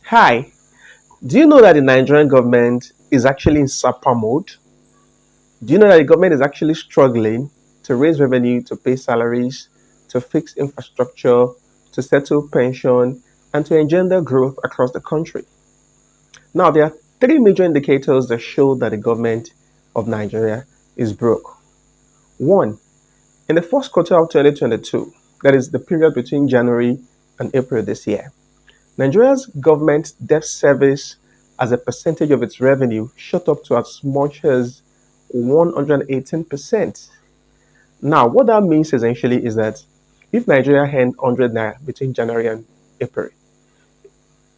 Hi, do you know that the Nigerian government is actually in SAPA mode? Do you know that the government is actually struggling to raise revenue, to pay salaries, to fix infrastructure, to settle pension, and to engender growth across the country? Now, there are three major indicators that show that the government of Nigeria is broke. One, in the first quarter of 2022, that is the period between January and April this year, Nigeria's government debt service as a percentage of its revenue shot up to as much as 118%. Now, what that means essentially is that if Nigeria earned 100 naira between January and April,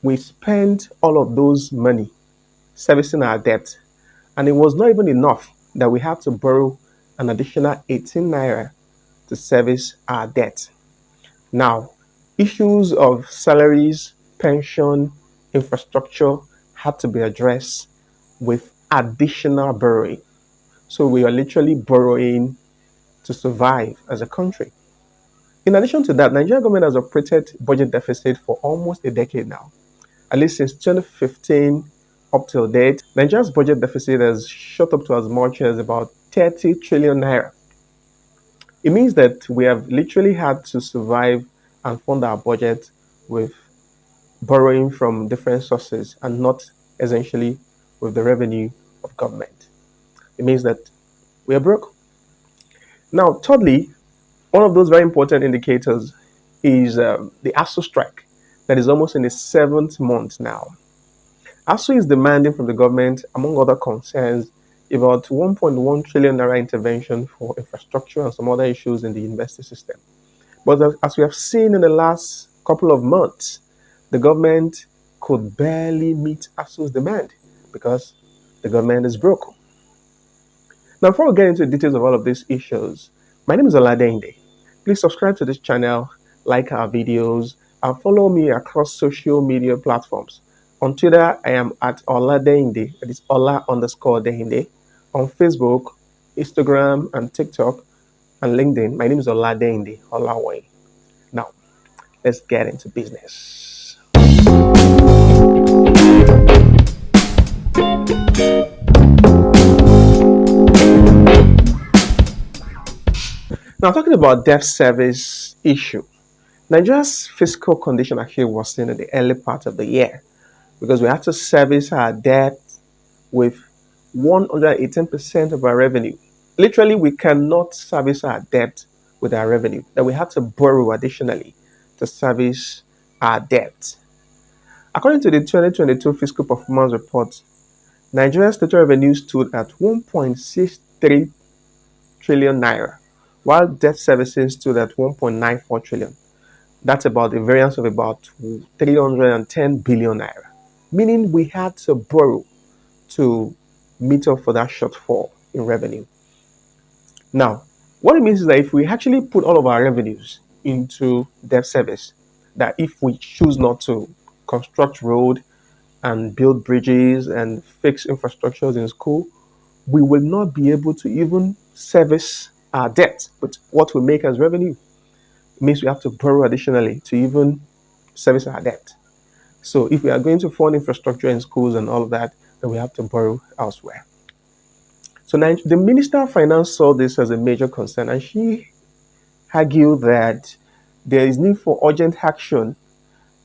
we spent all of those money servicing our debt, and it was not even enough that we had to borrow an additional 18 naira to service our debt. Now, issues of salaries, pension, infrastructure had to be addressed with additional borrowing. So we are literally borrowing to survive as a country. In addition to that, Nigerian government has operated budget deficit for almost a decade now. At least since 2015 up till date, Nigeria's budget deficit has shot up to as much as about 30 trillion naira. It means that we have literally had to survive and fund our budget with borrowing from different sources and not essentially with the revenue of government. It means that we are broke. Now, thirdly, one of those very important indicators is the ASUU strike that is almost in its seventh month now. ASUU is demanding from the government, among other concerns, about 1.1 trillion naira intervention for infrastructure and some other issues in the university system. But as we have seen in the last couple of months, the government could barely meet ASUU's demand because the government is broke. Now, before we get into the details of all of these issues, my name is Oladende. Please subscribe to this channel, like our videos, and follow me across social media platforms. On Twitter, I am at Oladende, that is Ola_Dende. On Facebook, Instagram, and TikTok, and LinkedIn, my name is Oladende Olaway. Now, let's get into business. Now, talking about debt service issue, Nigeria's fiscal condition actually worsened in the early part of the year because we had to service our debt with 118% of our revenue. Literally, we cannot service our debt with our revenue, that we had to borrow additionally to service our debt. According to the 2022 Fiscal Performance Report, Nigeria's total revenue stood at 1.63 trillion naira, while debt servicing stood at 1.94 trillion. That's about a variance of about 310 billion naira, meaning we had to borrow to meet up for that shortfall in revenue. Now, what it means is that if we actually put all of our revenues into debt service, that if we choose not to construct road and build bridges and fix infrastructures in school, we will not be able to even service our debt with what we make as revenue. It means we have to borrow additionally to even service our debt. So if we are going to fund infrastructure in schools and all of that, then we have to borrow elsewhere. So the Minister of Finance saw this as a major concern, and she argued that there is need for urgent action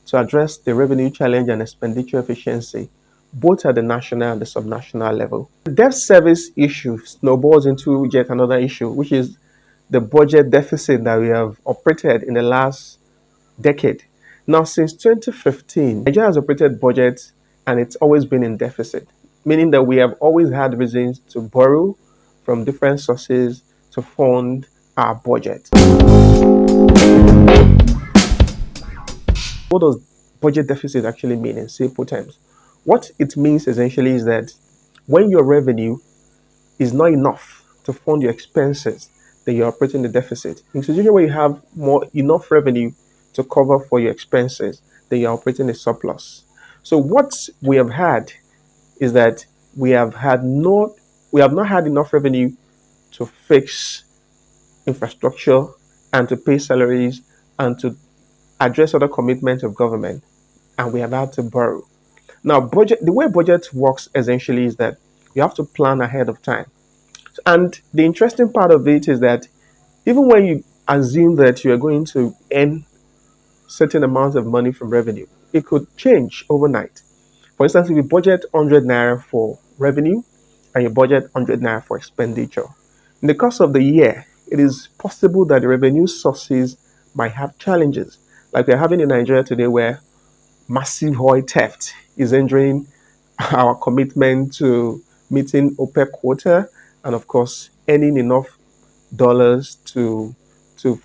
to address the revenue challenge and expenditure efficiency, both at the national and the subnational level. The debt service issue snowballs into yet another issue, which is the budget deficit that we have operated in the last decade. Now, since 2015, Nigeria has operated budgets and it's always been in deficit, meaning that we have always had reasons to borrow from different sources to fund our budget. What does budget deficit actually mean in simple terms? What it means essentially is that when your revenue is not enough to fund your expenses, then you're operating the deficit. In a situation where you have enough revenue to cover for your expenses, then you're operating a surplus. So what we have had is that we have not had enough revenue to fix infrastructure and to pay salaries and to address other commitments of government. and we have had to borrow. Now, the way budget works essentially is that you have to plan ahead of time. And the interesting part of it is that even when you assume that you are going to earn certain amounts of money from revenue, it could change overnight. For instance, if you budget 100 naira for revenue and you budget 100 naira for expenditure, in the course of the year, it is possible that the revenue sources might have challenges, like we're having in Nigeria today, where massive oil theft is hindering our commitment to meeting OPEC quota and, of course, earning enough dollars to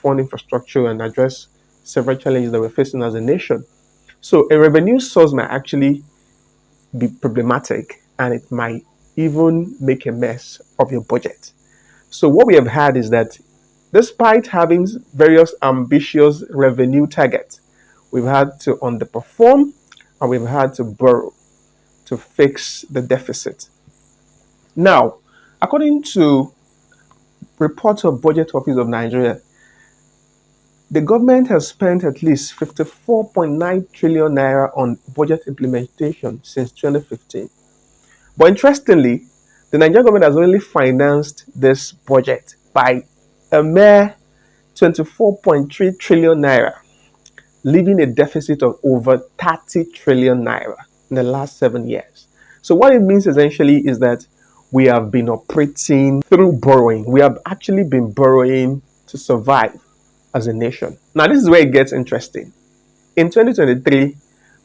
fund infrastructure and address several challenges that we're facing as a nation. So a revenue source might actually be problematic and it might even make a mess of your budget. So what we have had is that despite having various ambitious revenue targets, we've had to underperform and we've had to borrow to fix the deficit. Now, according to reports of Budget Office of Nigeria, the government has spent at least 54.9 trillion naira on budget implementation since 2015. But interestingly, the Nigerian government has only financed this budget by a mere 24.3 trillion naira, leaving a deficit of over 30 trillion naira in the last 7 years. So, what it means essentially is that we have been operating through borrowing. We have actually been borrowing to survive as a nation. Now, this is where it gets interesting. In 2023,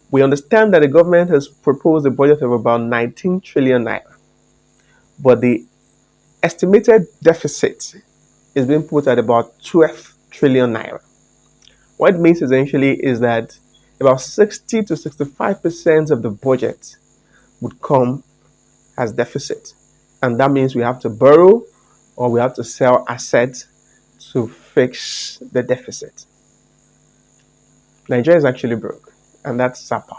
we understand that the government has proposed a budget of about 19 trillion naira, but the estimated deficit is being put at about 12 trillion naira. What it means essentially is that about 60 to 65% of the budget would come as deficit. And that means we have to borrow or we have to sell assets to fix the deficit. Nigeria is actually broke, and that's SAPA.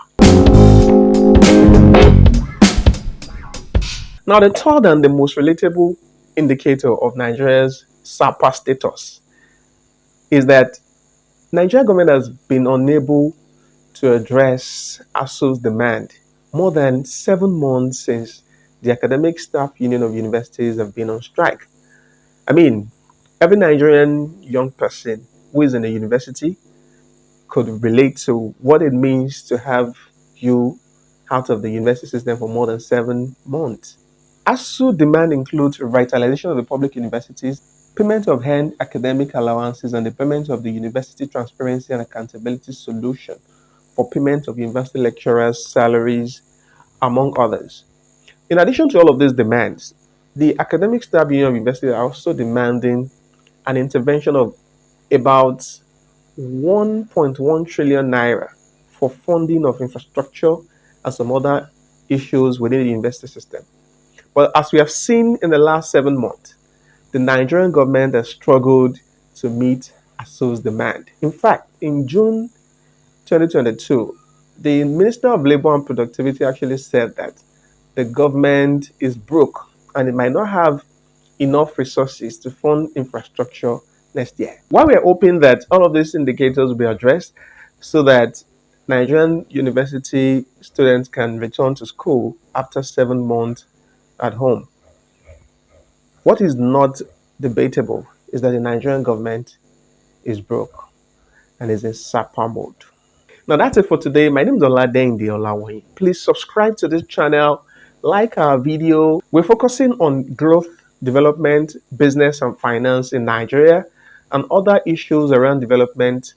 Now, the third and the most relatable indicator of Nigeria's SAPA status is that Nigerian government has been unable to address ASUU's demand more than 7 months since the Academic Staff Union of Universities have been on strike. I mean, every Nigerian young person who is in a university could relate to what it means to have you out of the university system for more than 7 months. ASUU demand includes revitalization of the public universities, payment of earned academic allowances, and the payment of the University Transparency and Accountability Solution for payment of university lecturers' salaries, among others. In addition to all of these demands, the Academic Staff Union of University are also demanding an intervention of about 1.1 trillion naira for funding of infrastructure and some other issues within the university system. But as we have seen in the last 7 months, the Nigerian government has struggled to meet ASUU's demand. In fact, in June 2022, the Minister of Labor and Productivity actually said that the government is broke and it might not have enough resources to fund infrastructure next year. While we're hoping that all of these indicators will be addressed so that Nigerian university students can return to school after 7 months at home, what is not debatable is that the Nigerian government is broke and is in SAPA mode. Now that's it for today. My name is Oladende Olawoyin. Please subscribe to this channel, like our video. We're focusing on growth, development, business and finance in Nigeria and other issues around development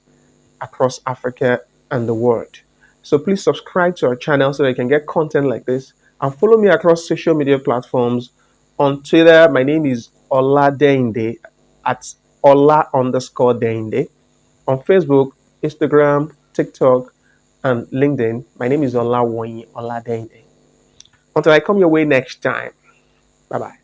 across Africa and the world. So please subscribe to our channel so that you can get content like this and follow me across social media platforms. On Twitter, my name is Oladende at Ola_Dende. On Facebook, Instagram, TikTok, and LinkedIn, my name is Olawoyin Oladende. Until I come your way next time, bye bye.